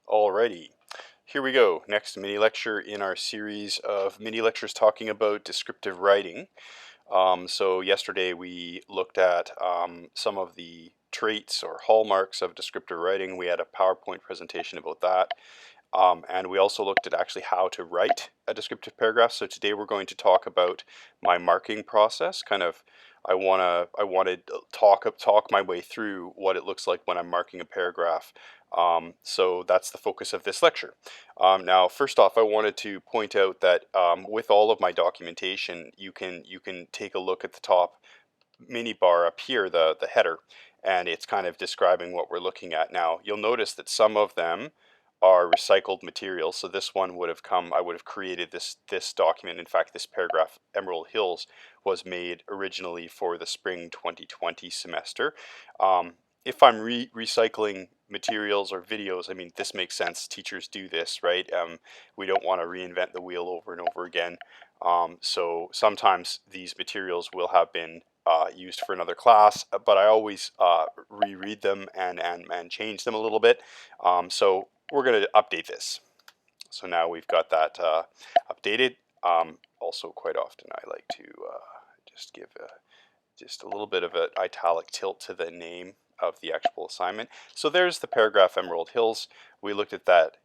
Alrighty, here we go. Next mini lecture in our series of mini lectures talking about descriptive writing. So yesterday we looked at some of the traits or hallmarks of descriptive writing. We had a PowerPoint presentation about that. And we also looked at actually how to write a descriptive paragraph. So today we're going to talk about my marking process. I want to talk my way through what it looks like when I'm marking a paragraph. So that's the focus of this lecture. Now, first off, I wanted to point out that with all of my documentation, you can take a look at the top mini bar up here, the header, and it's kind of describing what we're looking at. Now, you'll notice that some of them are recycled material. So this one would have come, I would have created this document. In fact, this paragraph, Emerald Hills, was made originally for the spring 2020 semester. If I'm recycling materials or videos, I mean, this makes sense. Teachers do this, right? We don't want to reinvent the wheel over and over again. So sometimes these materials will have been used for another class, but I always reread them and change them a little bit. So we're going to update this. So now we've got that updated. Also, quite often I like to just give just a little bit of an italic tilt to the name of the actual assignment. So there's the paragraph Emerald Hills. We looked at that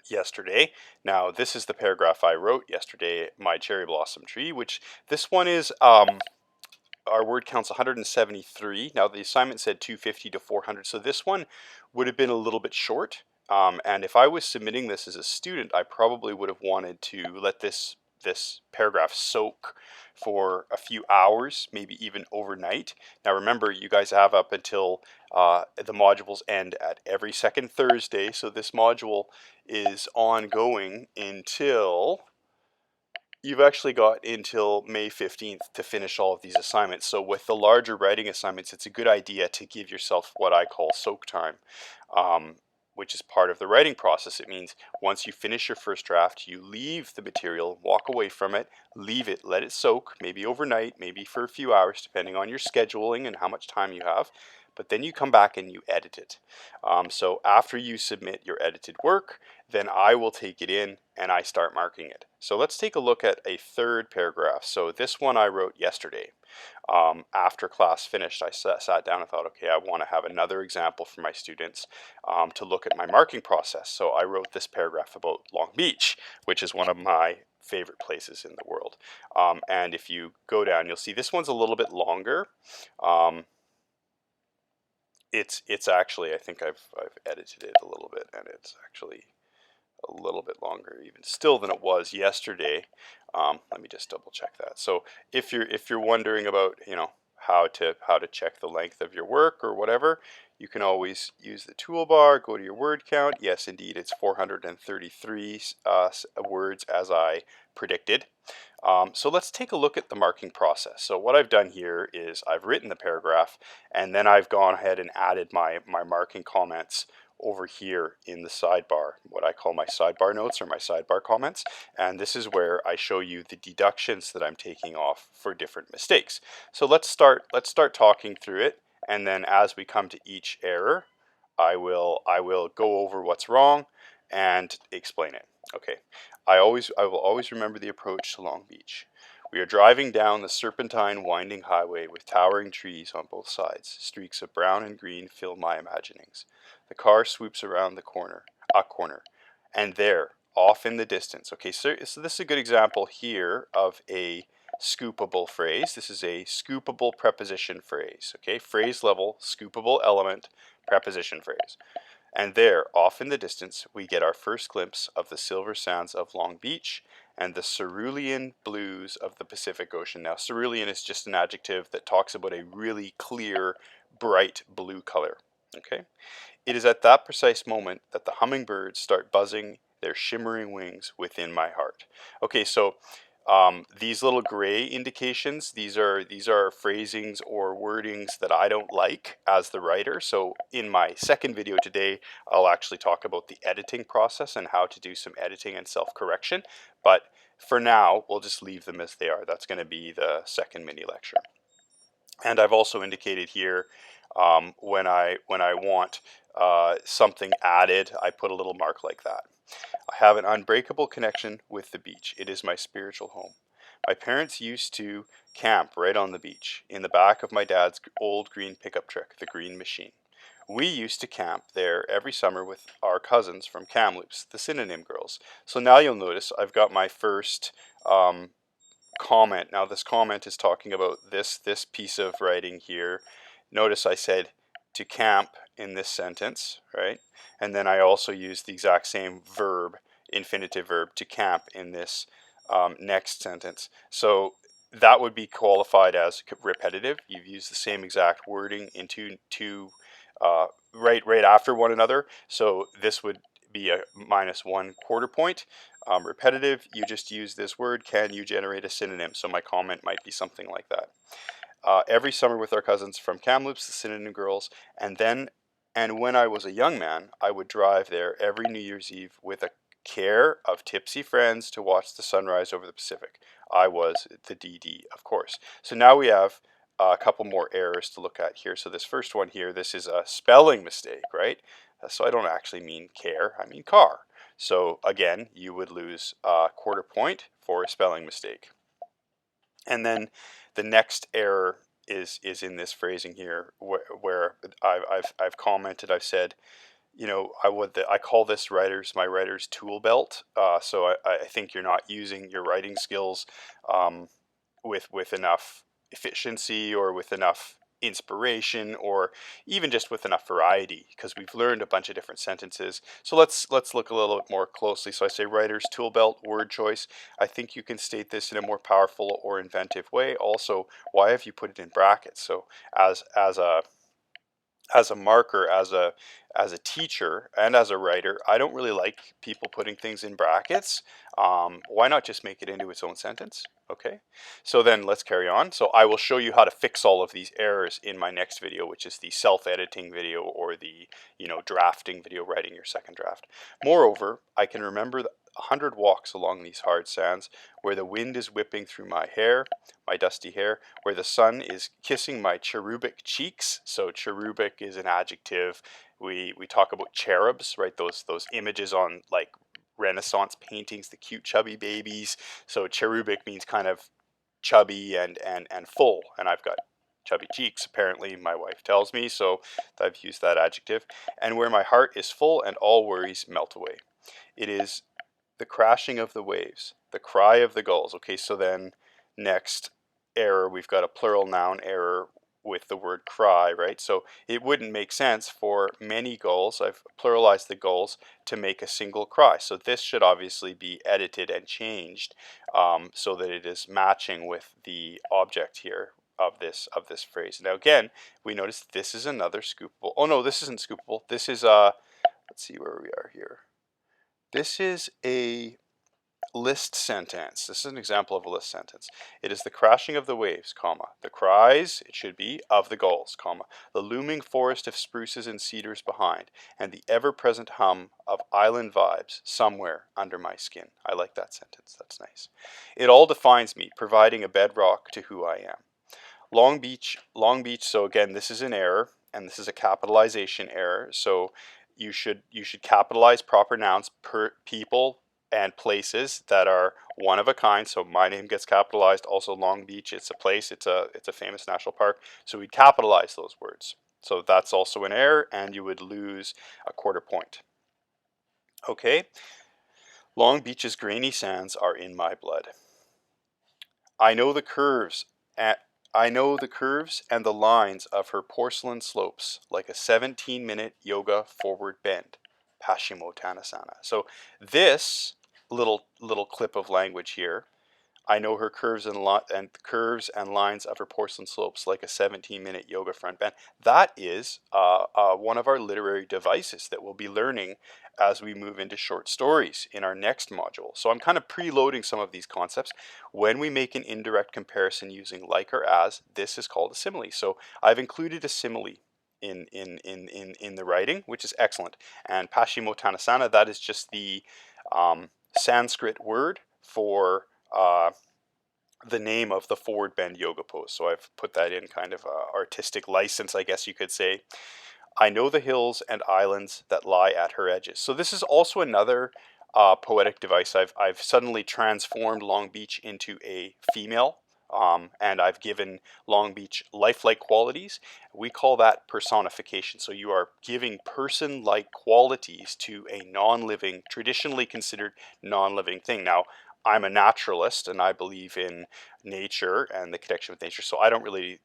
yesterday. Now this is the paragraph I wrote yesterday, my cherry blossom tree, which this one is our word count's 173. Now the assignment said 250 to 400, so this one would have been a little bit short. And if I was submitting this as a student, I probably would have wanted to let this paragraph soak for a few hours, maybe even overnight. Now remember, you guys have up until the modules end at every second Thursday, so this module is ongoing until you've actually got until May 15th to finish all of these assignments. So with the larger writing assignments, it's a good idea to give yourself what I call soak time, which is part of the writing process. It means once you finish your first draft, you leave the material, walk away from it, leave it, let it soak, maybe overnight, maybe for a few hours, depending on your scheduling and how much time you have. But then you come back and you edit it. So after you submit your edited work, then I will take it in and I start marking it. So let's take a look at a third paragraph. So this one I wrote yesterday. After class finished, I sat down and thought, okay, I want to have another example for my students to look at my marking process. So I wrote this paragraph about Long Beach, which is one of my favorite places in the world. And if you go down, you'll see this one's a little bit longer. It's actually, I think I've edited it a little bit, and it's actually a little bit longer even still than it was yesterday. Let me just double check that. So if you're wondering about how to check the length of your work or whatever, you can always use the toolbar, go to your word count. Yes, indeed, it's 433 words as I predicted. So let's take a look at the marking process. So what I've done here is I've written the paragraph, and then I've gone ahead and added my marking comments over here in the sidebar, what I call my sidebar notes or my sidebar comments. And this is where I show you the deductions that I'm taking off for different mistakes. So let's start talking through it, and then as we come to each error, I will go over what's wrong and explain it. Okay. I will always remember the approach to Long Beach. We are driving down the serpentine winding highway with towering trees on both sides. Streaks of brown and green fill my imaginings. The car swoops around a corner, and there, off in the distance. Okay, so this is a good example here of a scoopable phrase. This is a scoopable preposition phrase. Okay, phrase level, scoopable element, preposition phrase. And there, off in the distance, we get our first glimpse of the silver sands of Long Beach and the cerulean blues of the Pacific Ocean. Now, cerulean is just an adjective that talks about a really clear, bright blue color. Okay? It is at that precise moment that the hummingbirds start buzzing their shimmering wings within my heart. Okay, so these little gray indications, these are phrasings or wordings that I don't like as the writer. So in my second video today, I'll actually talk about the editing process and how to do some editing and self-correction. But for now, we'll just leave them as they are. That's going to be the second mini lecture. And I've also indicated here When I want something added, I put a little mark like that. I have an unbreakable connection with the beach. It is my spiritual home. My parents used to camp right on the beach in the back of my dad's old green pickup truck, the Green Machine. We used to camp there every summer with our cousins from Kamloops, the Synonym Girls. So now you'll notice I've got my first um, comment. Now this comment is talking about this piece of writing here. Notice I said to camp in this sentence, right? And then I also used the exact same verb, infinitive verb, to camp in this next sentence. So that would be qualified as repetitive. You've used the same exact wording in two right after one another. So this would be a -1/4 point. Repetitive, you just use this word. Can you generate a synonym? So my comment might be something like that. Every summer with our cousins from Kamloops, the Synonym Girls, and when I was a young man, I would drive there every New Year's Eve with a care of tipsy friends to watch the sunrise over the Pacific. I was the DD, of course. So now we have a couple more errors to look at here. So this first one here, this is a spelling mistake, right? So I don't actually mean care, I mean car. So again, you would lose a 1/4 point for a spelling mistake. And then the next error is in this phrasing here, where I've commented. I've said, I call this my writer's tool belt. So I think you're not using your writing skills um, with enough efficiency or with enough inspiration or even just with enough variety, because we've learned a bunch of different sentences. So let's look a little bit more closely. So I say writer's tool belt, word choice. I think you can state this in a more powerful or inventive way. Also, why have you put it in brackets? So as a marker, as a teacher, and as a writer, I don't really like people putting things in brackets. Why not just make it into its own sentence? Okay, so then let's carry on. So I will show you how to fix all of these errors in my next video, which is the self-editing video, or the drafting video, writing your second draft. Moreover, I can remember 100 walks along these hard sands, where the wind is whipping through my dusty hair, where the sun is kissing my cherubic cheeks. So cherubic is an adjective. We talk about cherubs, right? Those images on like Renaissance paintings, the cute chubby babies. So cherubic means kind of chubby and full, and I've got chubby cheeks, apparently my wife tells me, so I've used that adjective. And where my heart is full and all worries melt away. It is the crashing of the waves, the cry of the gulls. Okay, so then next error, we've got a plural noun error with the word cry, right? So it wouldn't make sense for many gulls, I've pluralized the gulls, to make a single cry. So this should obviously be edited and changed so that it is matching with the object here of this phrase. Now again, we notice this is another scoopable. Oh no, this isn't scoopable. This is let's see where we are here. This is a list sentence. This is an example of a list sentence. It is the crashing of the waves, comma, the cries, it should be, of the gulls, comma, the looming forest of spruces and cedars behind, and the ever-present hum of island vibes somewhere under my skin. I like that sentence. That's nice. It all defines me, providing a bedrock to who I am. Long Beach, Long Beach. So again, this is an error, and this is a capitalization error. So you should capitalize proper nouns, per people and places that are one of a kind. So my name gets capitalized. Also, Long Beach, it's a place. It's a famous national park. So we'd capitalize those words. So that's also an error, and you would lose a 1/4 point. Okay. Long Beach's grainy sands are in my blood. I know the curves at I know the curves and the lines of her porcelain slopes, like a 17-minute yoga forward bend. Paschimottanasana. So this little clip of language here, I know her curves and lines of her porcelain slopes, like a 17-minute yoga front bend. That is one of our literary devices that we'll be learning as we move into short stories in our next module. So I'm kind of preloading some of these concepts. When we make an indirect comparison using like or as, this is called a simile. So I've included a simile in the writing, which is excellent. And Paschimottanasana, that is just the Sanskrit word for the name of the forward bend yoga pose. So I've put that in kind of artistic license, I guess you could say. I know the hills and islands that lie at her edges. So this is also another poetic device. I've suddenly transformed Long Beach into a female, and I've given Long Beach lifelike qualities. We call that personification. So you are giving person-like qualities to a non-living, traditionally considered non-living thing. Now, I'm a naturalist and I believe in nature and the connection with nature. So I don't really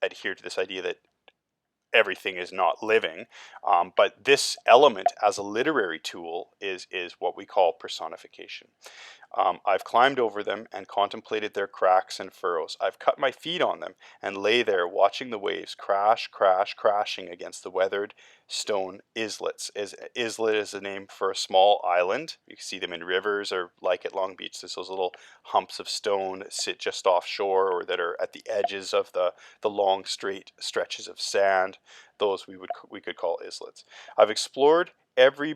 adhere to this idea that everything is not living. But this element as a literary tool is what we call personification. I've climbed over them and contemplated their cracks and furrows. I've cut my feet on them and lay there watching the waves crash, crash, crashing against the weathered stone islets. Islet is a name for a small island. You can see them in rivers, or like at Long Beach, there's those little humps of stone that sit just offshore or that are at the edges of the long straight stretches of sand. Those we could call islets. I've explored every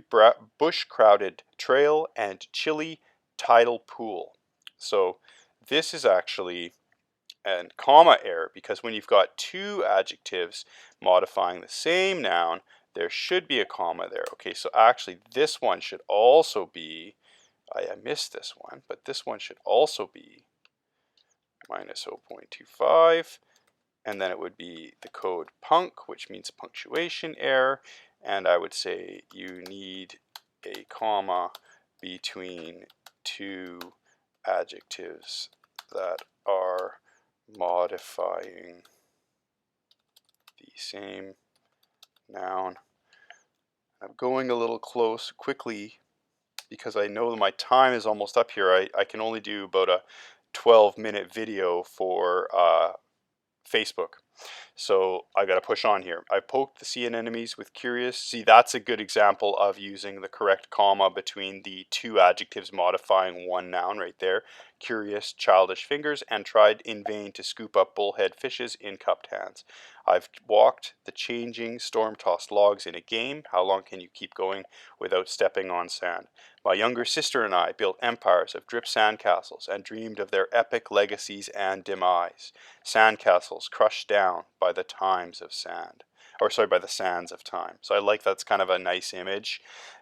bush crowded trail and chilly tidal pool. So this is actually a comma error, because when you've got two adjectives modifying the same noun, there should be a comma there. Okay, so actually this one should also be, I missed this one, but this one should also be minus 0.25, and then it would be the code punc, which means punctuation error, and I would say you need a comma between two adjectives that are modifying the same noun. I'm going a little quickly, because I know my time is almost up here. I can only do about a 12-minute video for Facebook. So I got to push on here. I poked the sea anemones with curious. See, that's a good example of using the correct comma between the two adjectives modifying one noun right there. Curious, childish fingers, and tried in vain to scoop up bullhead fishes in cupped hands. I've walked the changing, storm-tossed logs in a game. How long can you keep going without stepping on sand? My younger sister and I built empires of drip sandcastles and dreamed of their epic legacies and demise. Sandcastles crushed down by the times of sand, or sorry, by the sands of time. So I like that's kind of a nice image.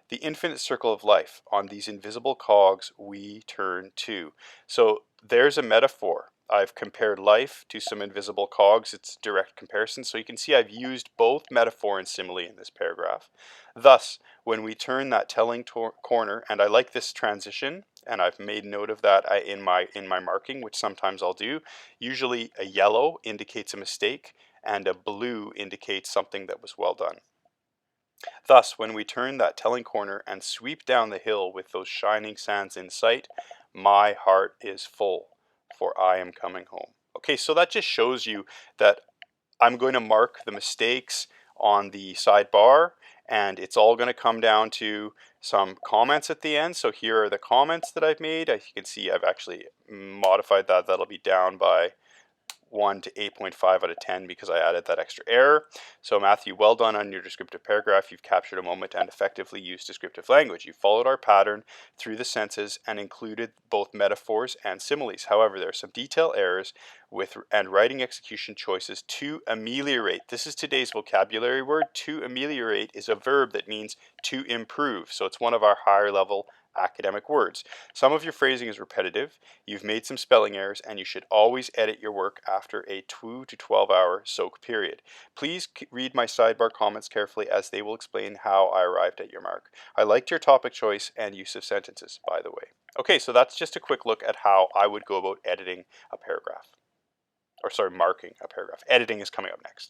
The infinite circle of life. On these invisible cogs we turn to. So there's a metaphor. I've compared life to some invisible cogs. It's direct comparison. So you can see I've used both metaphor and simile in this paragraph. Thus, when we turn that telling corner, and I like this transition, and I've made note of that in my marking, which sometimes I'll do. Usually a yellow indicates a mistake and a blue indicates something that was well done. Thus, when we turn that telling corner and sweep down the hill with those shining sands in sight, my heart is full, for I am coming home. Okay, so that just shows you that I'm going to mark the mistakes on the sidebar, and it's all going to come down to some comments at the end. So here are the comments that I've made. As you can see, I've actually modified that. That'll be down by 1 to 8.5 out of 10 because I added that extra error. So Matthew, well done on your descriptive paragraph. You've captured a moment and effectively used descriptive language. You followed our pattern through the senses and included both metaphors and similes. However, there are some detail errors and writing execution choices to ameliorate. This is today's vocabulary word. To ameliorate is a verb that means to improve. So it's one of our higher level academic words. Some of your phrasing is repetitive. You've made some spelling errors, and you should always edit your work after a 2 to 12 hour soak period. Please read my sidebar comments carefully, as they will explain how I arrived at your mark. I liked your topic choice and use of sentences, by the way. Okay, so that's just a quick look at how I would go about editing a paragraph. Or sorry, marking a paragraph. Editing is coming up next.